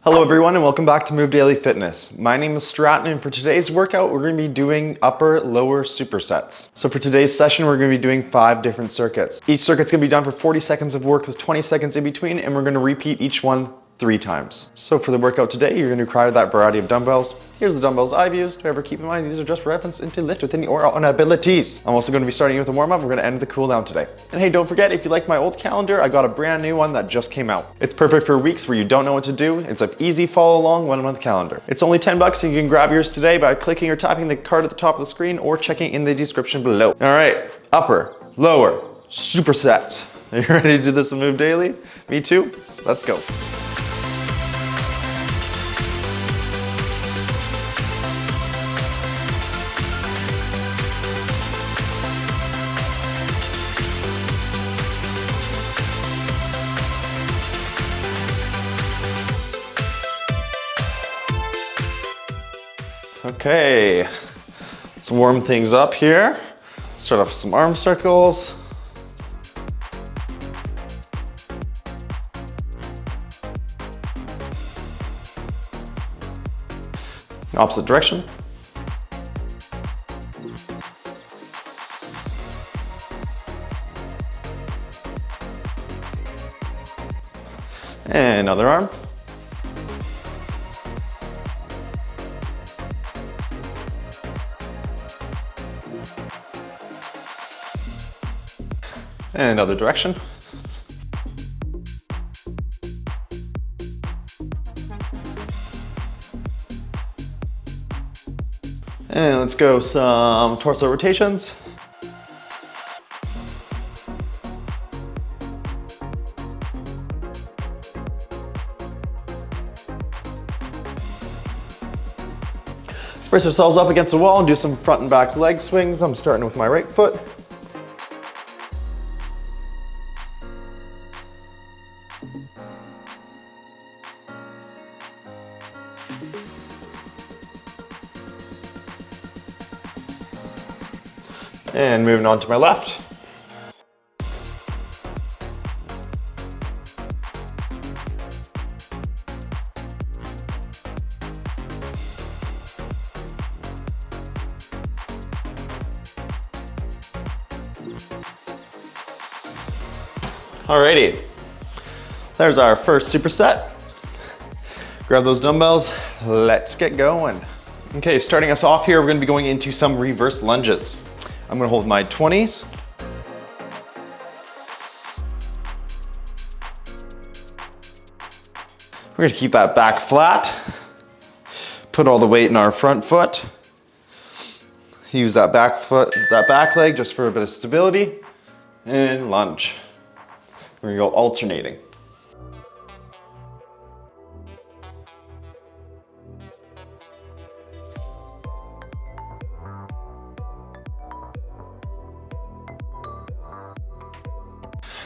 Hello everyone and welcome back to Move Daily Fitness. My name is Stratton and for today's workout we're going to be doing upper lower supersets. So for today's session we're going to be doing 5 different circuits. Each circuit's going to be done for 40 seconds of work with 20 seconds in between, and we're going to repeat each one 3 times. So for the workout today, you're going to require that variety of dumbbells. Here's the dumbbells I've used. However, keep in mind these are just reference into lift within your own abilities. I'm also going to be starting with a warm up. We're going to end with a cool down today. And hey, don't forget, if you like my old calendar, I got a brand new one that just came out. It's perfect for weeks where you don't know what to do. It's an easy follow along 1 month calendar. It's only $10 and you can grab yours today by clicking or tapping the card at the top of the screen or checking in the description below. All right, upper, lower, supersets. Are you ready to do this and move daily? Me too. Let's go. Okay, let's warm things up here. Start off with some arm circles. Opposite direction. And other arm. And other direction. And let's go some torso rotations. Let's brace ourselves up against the wall and do some front and back leg swings. I'm starting with my right foot. And moving on to my left. Alrighty, there's our first superset. Grab those dumbbells, let's get going. Okay, starting us off here, we're gonna be going into some reverse lunges. I'm gonna hold my 20s. We're gonna keep that back flat. Put all the weight in our front foot. Use that back foot, that back leg just for a bit of stability. And lunge. We're gonna go alternating.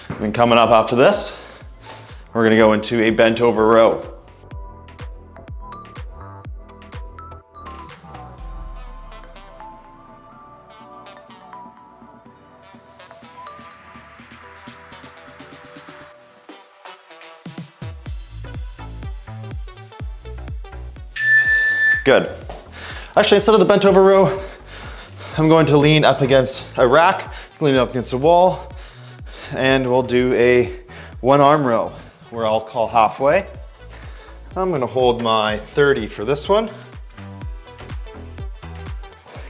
And then coming up after this, we're gonna go into a bent over row. Good. Actually, instead of the bent over row, I'm going to lean up against a rack, lean up against a wall, and we'll do a 1 arm row where I'll call halfway. I'm gonna hold my 30 for this one.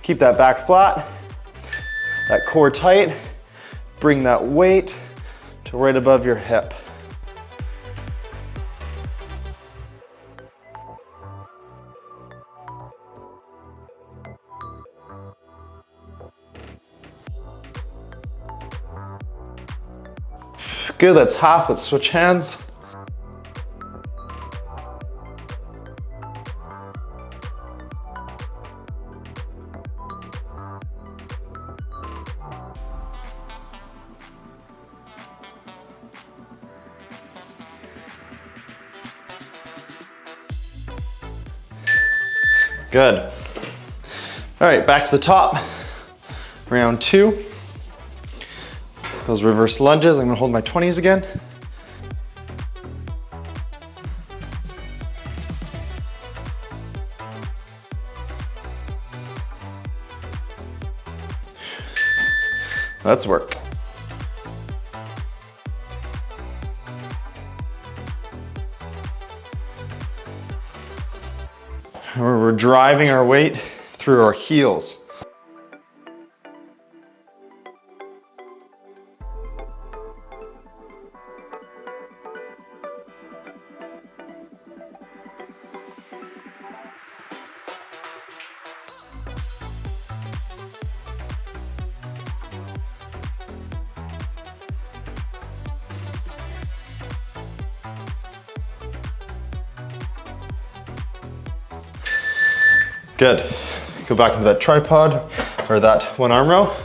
Keep that back flat, that core tight, bring that weight to right above your hip. Good, that's half. Let's switch hands. Good. All right, back to the top. Round 2. Those reverse lunges, I'm gonna hold my 20s again. Let's work. We're driving our weight through our heels. Good. Go back into that tripod or that one arm row.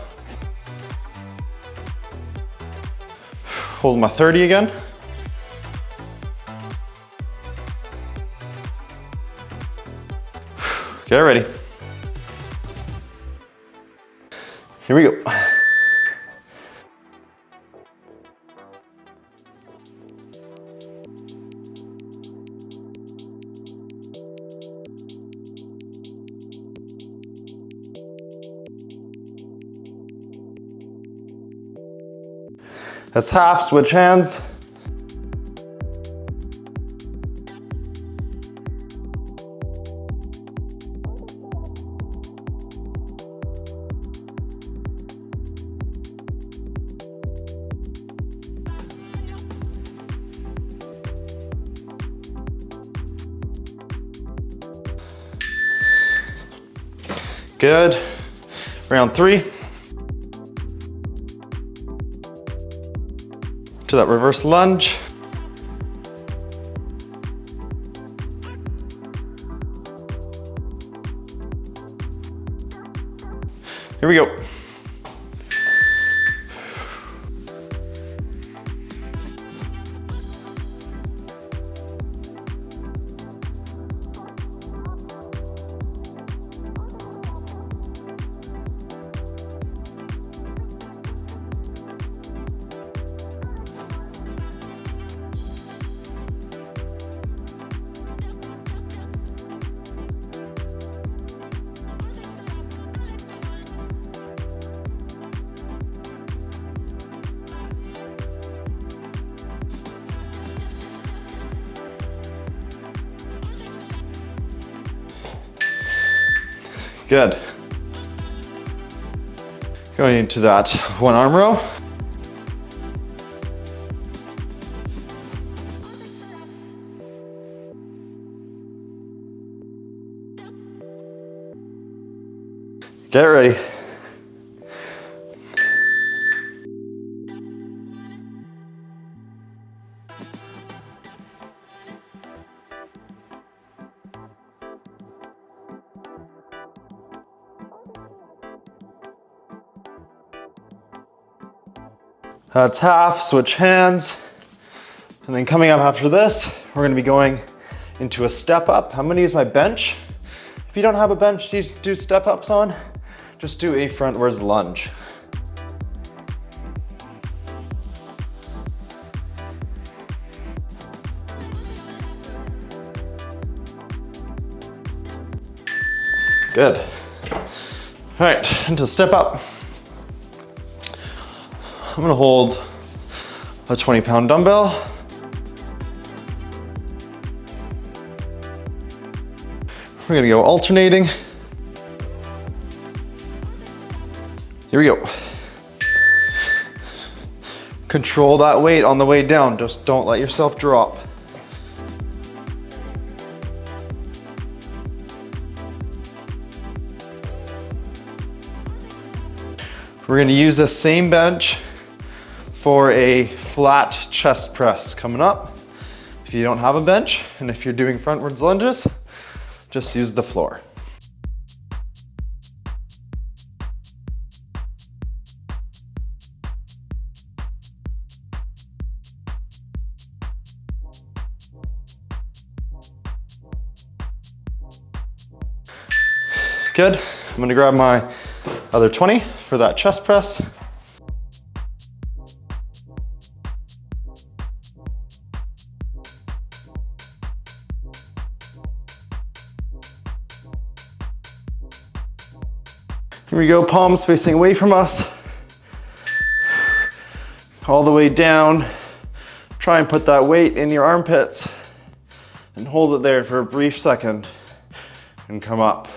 Hold my 30 again. Get ready. Here we go. That's half, switch hands. Good. Round 3. To that reverse lunge. Here we go. Good. Going into that one arm row. Get ready. That's half, switch hands. And then coming up after this, we're gonna be going into a step up. I'm gonna use my bench. If you don't have a bench to do step ups on, just do a frontwards lunge. Good. All right, into the step up. I'm gonna hold a 20-pound dumbbell. We're gonna go alternating. Here we go. Control that weight on the way down, just don't let yourself drop. We're gonna use this same bench for a flat chest press coming up. If you don't have a bench, and if you're doing frontwards lunges, just use the floor. Good. I'm gonna grab my other 20 for that chest press. Here we go, palms facing away from us. all the way down. Try and put that weight in your armpits and hold it there for a brief second and come up.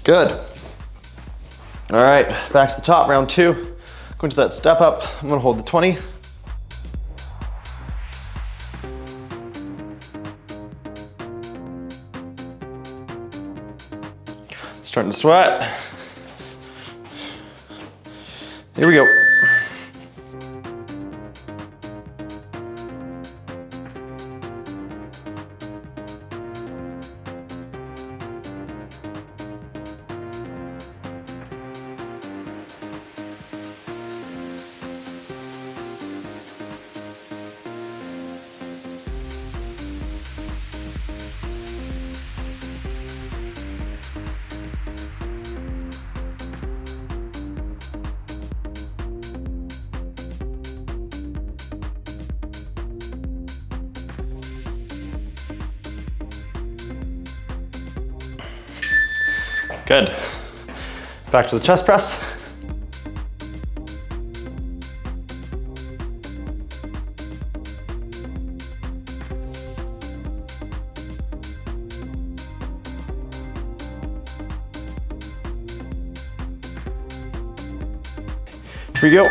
Good. All right, back to the top, round 2. Going to that step up. I'm gonna hold the 20. Starting to sweat. Here we go. Good. Back to the chest press. Here we go.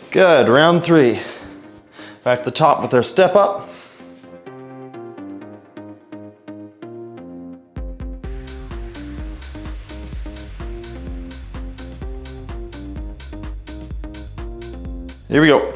Good, round 3. Back to the top with our step up. Here we go.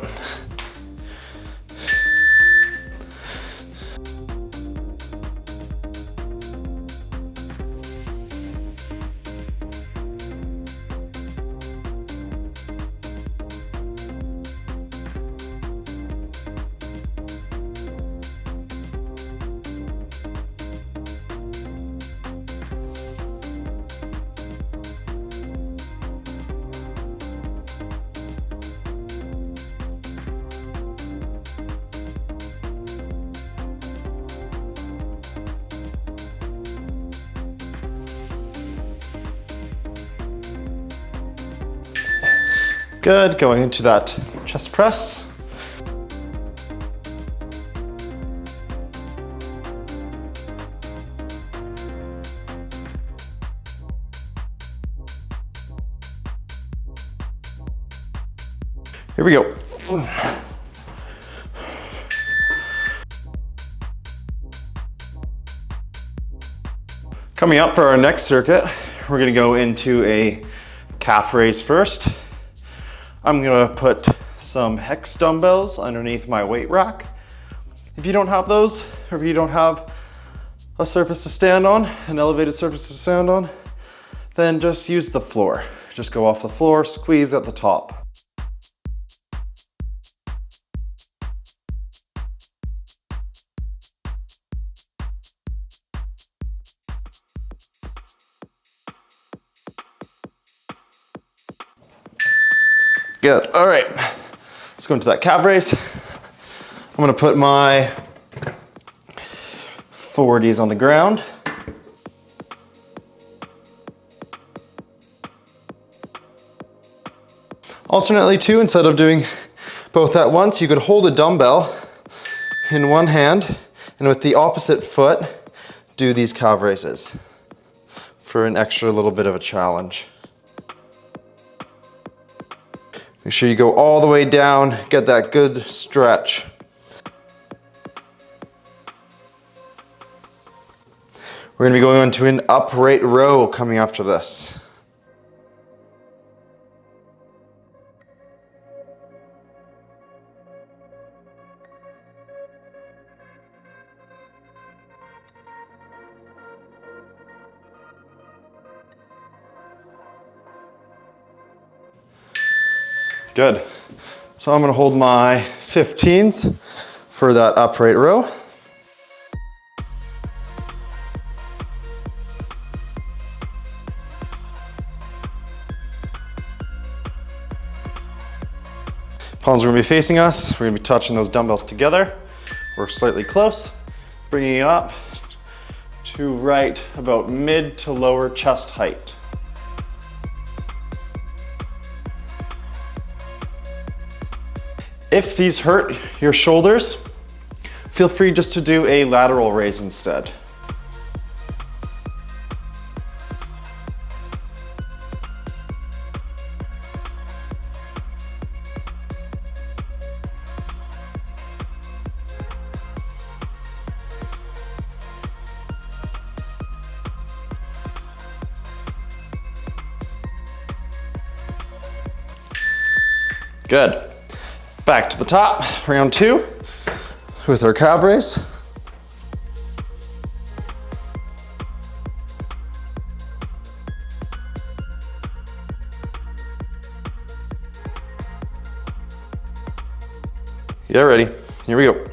Good, going into that chest press. Here we go. Coming up for our next circuit, we're gonna go into a calf raise first. I'm gonna put some hex dumbbells underneath my weight rack. If you don't have those, or if you don't have a surface to stand on, an elevated surface to stand on, then just use the floor. Just go off the floor, squeeze at the top. Good, all right. Let's go into that calf raise. I'm gonna put my 40s on the ground. Alternately too, instead of doing both at once, you could hold a dumbbell in one hand, and with the opposite foot, do these calf raises for an extra little bit of a challenge. Make sure you go all the way down, get that good stretch. We're gonna be going into an upright row coming after this. Good. So I'm gonna hold my 15s for that upright row. Palms are gonna be facing us. We're gonna be touching those dumbbells together. We're slightly close, bringing it up to right about mid to lower chest height. If these hurt your shoulders, feel free just to do a lateral raise instead. Good. Back to the top, round 2 with our calf raise. Get ready, here we go.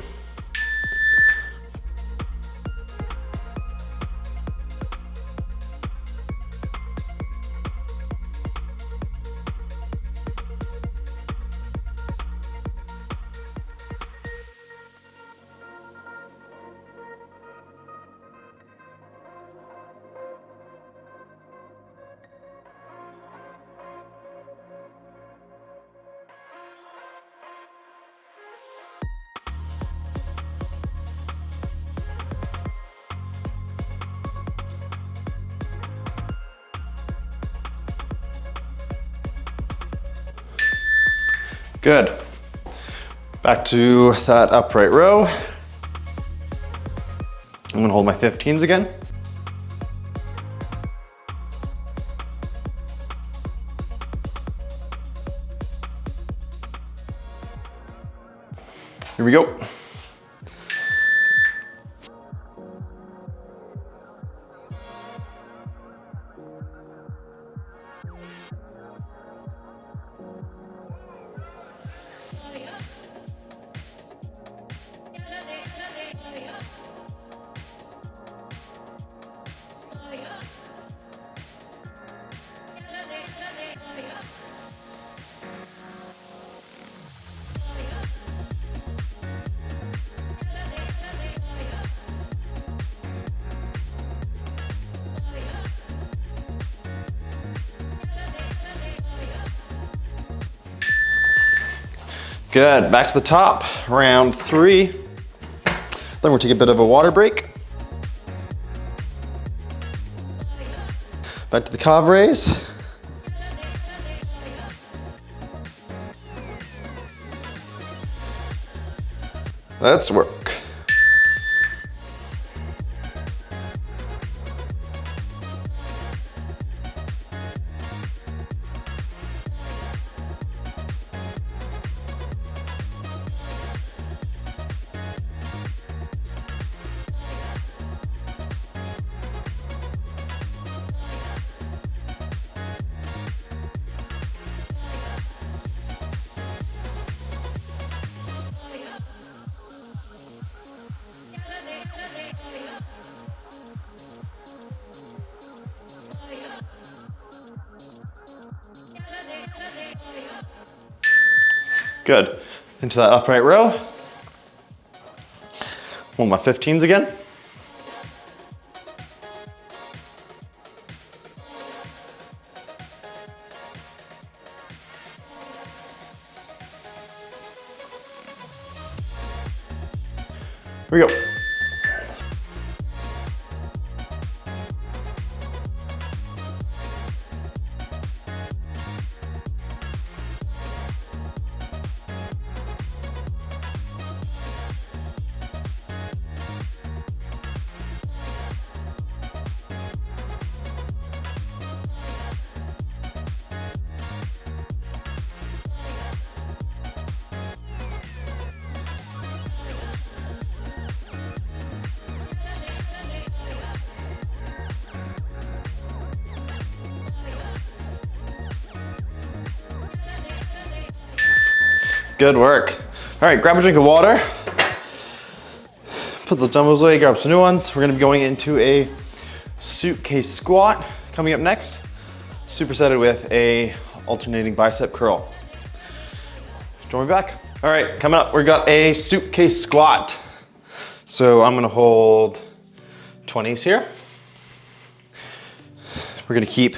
Good. Back to that upright row. I'm gonna hold my 15s again. Here we go. Good, back to the top, round 3. Then we'll take a bit of a water break. Back to the calf raise. Let's work. Good. Into that upright row. Hold my 15s again. Here we go. Good work. All right, grab a drink of water. Put those dumbbells away, grab some new ones. We're gonna be going into a suitcase squat. Coming up next, supersetted with a alternating bicep curl. Join me back. All right, coming up, we got a suitcase squat. So I'm gonna hold 20s here. We're gonna keep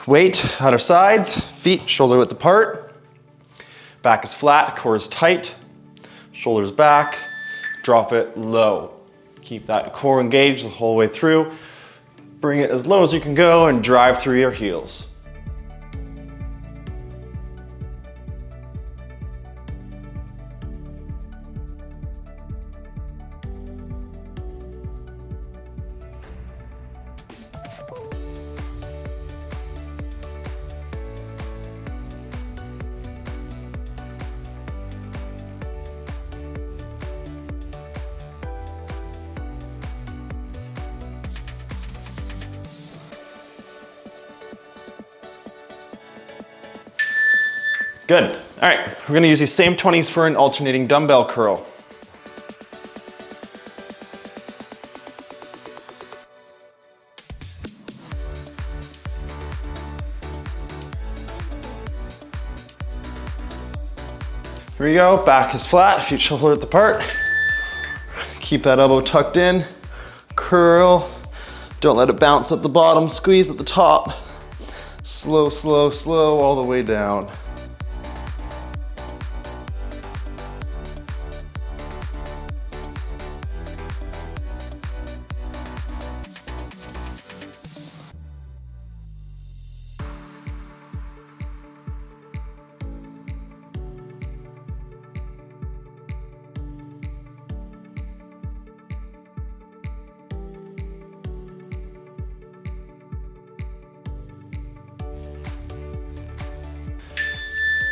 weight at our sides, feet shoulder width apart. Back is flat, core is tight, shoulders back, drop it low. Keep that core engaged the whole way through. Bring it as low as you can go and drive through your heels. Good. All right, we're gonna use these same 20s for an alternating dumbbell curl. Here we go, back is flat, feet shoulder width apart. Keep that elbow tucked in, curl. Don't let it bounce at the bottom, squeeze at the top. Slow, slow, slow, all the way down.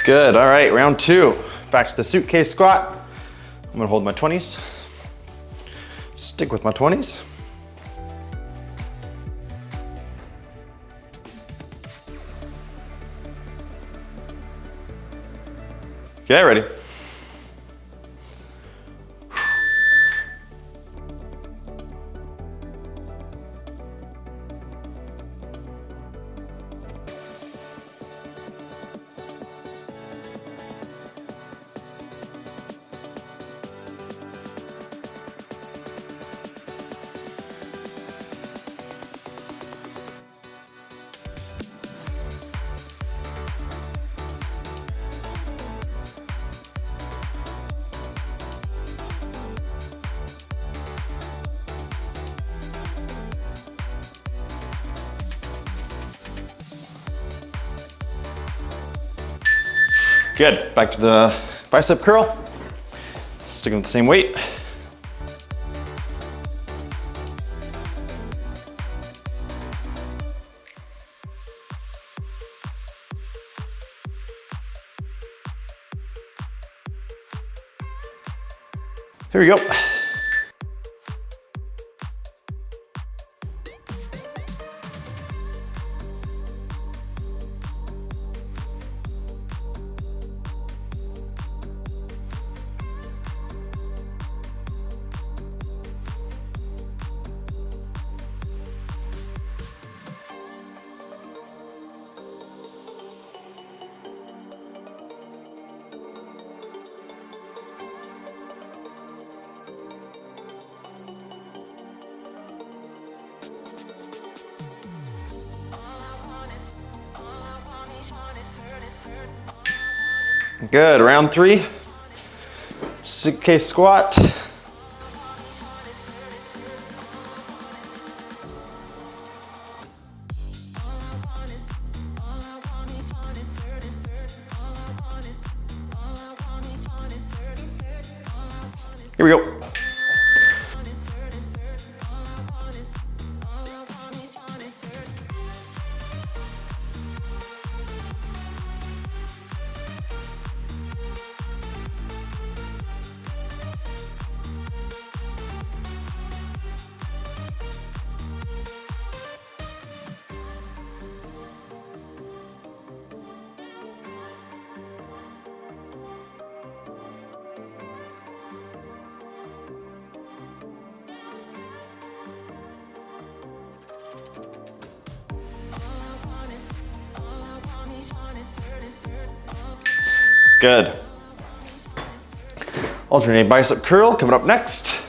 Good, all right, round two. Back to the suitcase squat. I'm gonna hold my 20s. Stick with my 20s. Get ready. Good, back to the bicep curl. Sticking with the same weight. Here we go. Good, round three. Suitcase squat. Here we go. Good. Alternate bicep curl coming up next.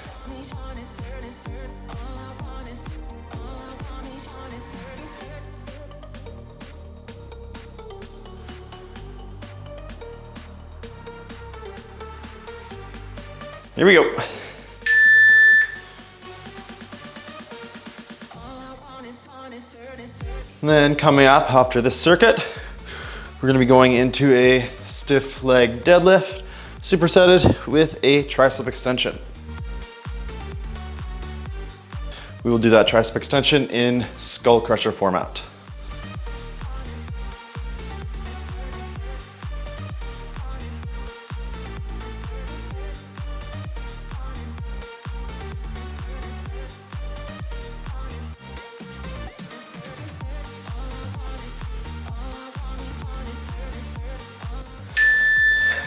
Here we go. And then coming up after this circuit, we're gonna be going into a stiff leg deadlift, supersetted with a tricep extension. We will do that tricep extension in skull crusher format.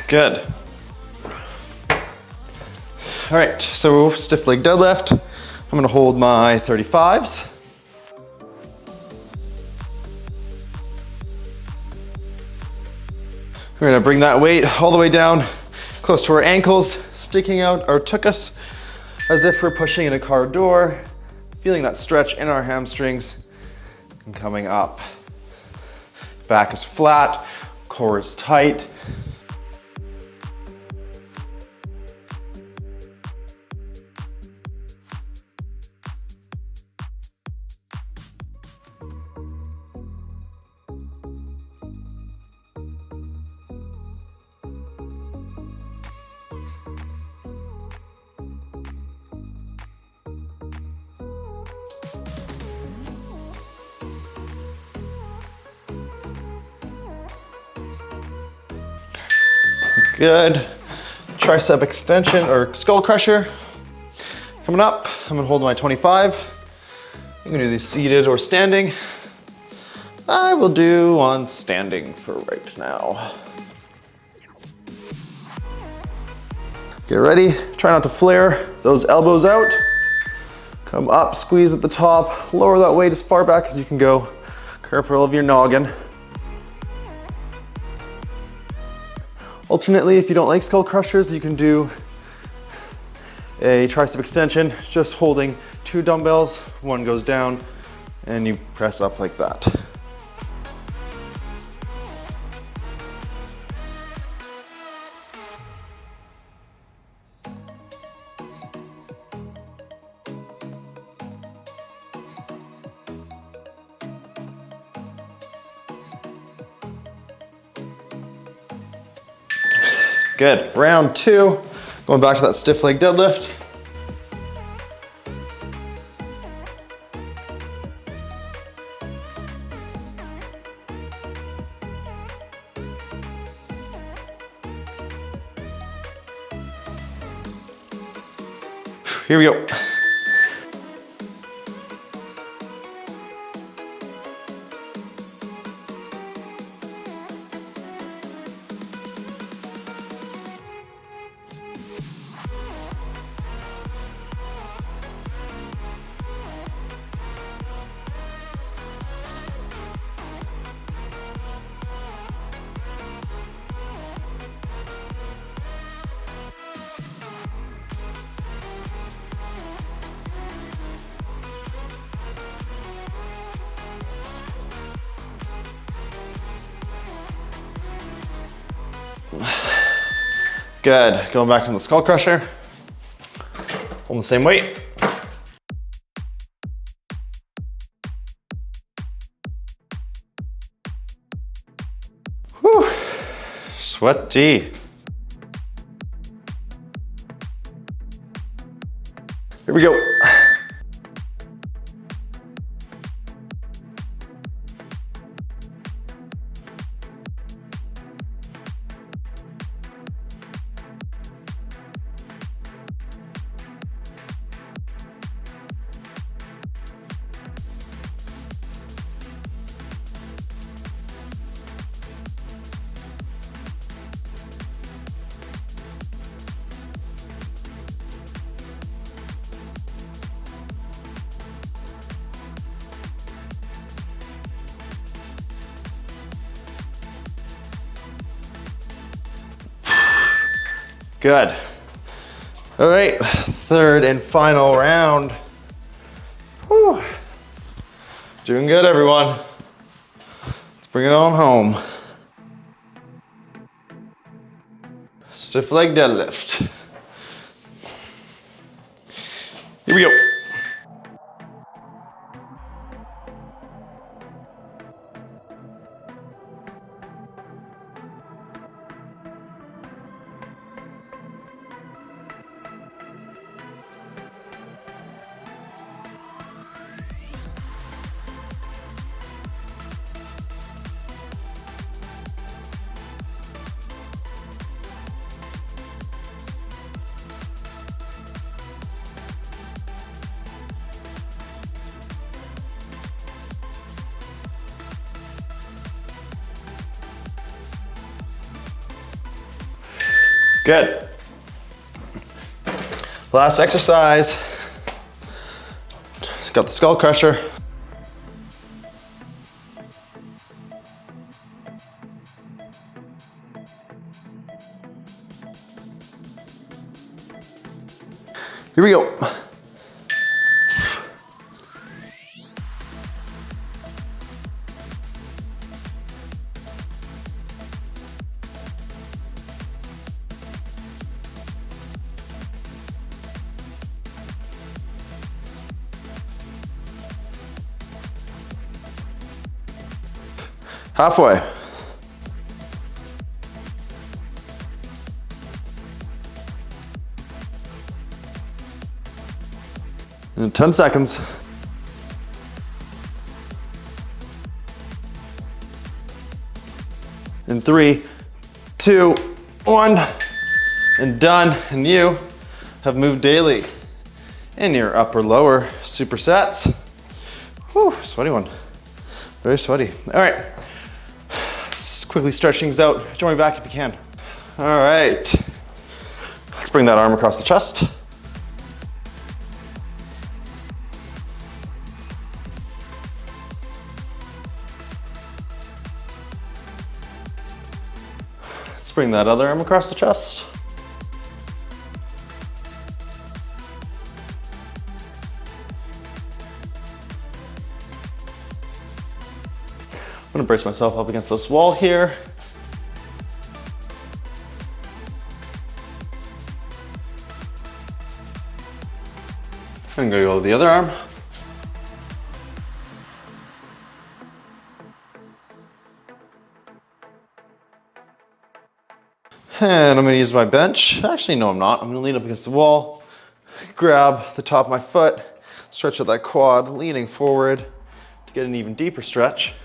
Good. All right, so stiff leg deadlift. I'm gonna hold my 35s. We're gonna bring that weight all the way down close to our ankles, sticking out our tuchus as if we're pushing in a car door, feeling that stretch in our hamstrings and coming up. Back is flat, core is tight. Good. Tricep extension or skull crusher. Coming up, I'm gonna hold my 25. You can do these seated or standing. I will do on standing for right now. Get ready. Try not to flare those elbows out. Come up, squeeze at the top, lower that weight as far back as you can go. Careful of your noggin. Alternately, if you don't like skull crushers, you can do a tricep extension, just holding 2 dumbbells, one goes down, and you press up like that. Good, round 2, going back to that stiff leg deadlift. Here we go. Good, going back to the skull crusher. Hold the same weight. Whew, sweaty. Here we go. Good. All right, third and final round. Whew. Doing good, everyone. Let's bring it on home. Stiff leg deadlift. Here we go. Good. Last exercise. Got the skull crusher. Here we go. Halfway. In 10 seconds. In 3, 2, 1, and done. And you have moved daily in your upper lower supersets. Whew, sweaty one. Very sweaty. All right. Just quickly stretch things out. Join me back if you can. All right. Let's bring that arm across the chest. Let's bring that other arm across the chest. I'm gonna brace myself up against this wall here. I'm gonna go with the other arm. And I'm gonna use my bench. Actually, no, I'm not. I'm gonna lean up against the wall, grab the top of my foot, stretch out that quad, leaning forward to get an even deeper stretch.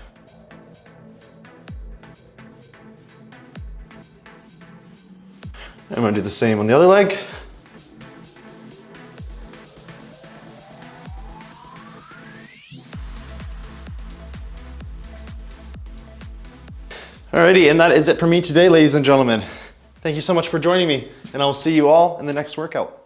I'm gonna do the same on the other leg. Alrighty, and that is it for me today, ladies and gentlemen. Thank you so much for joining me, and I will see you all in the next workout.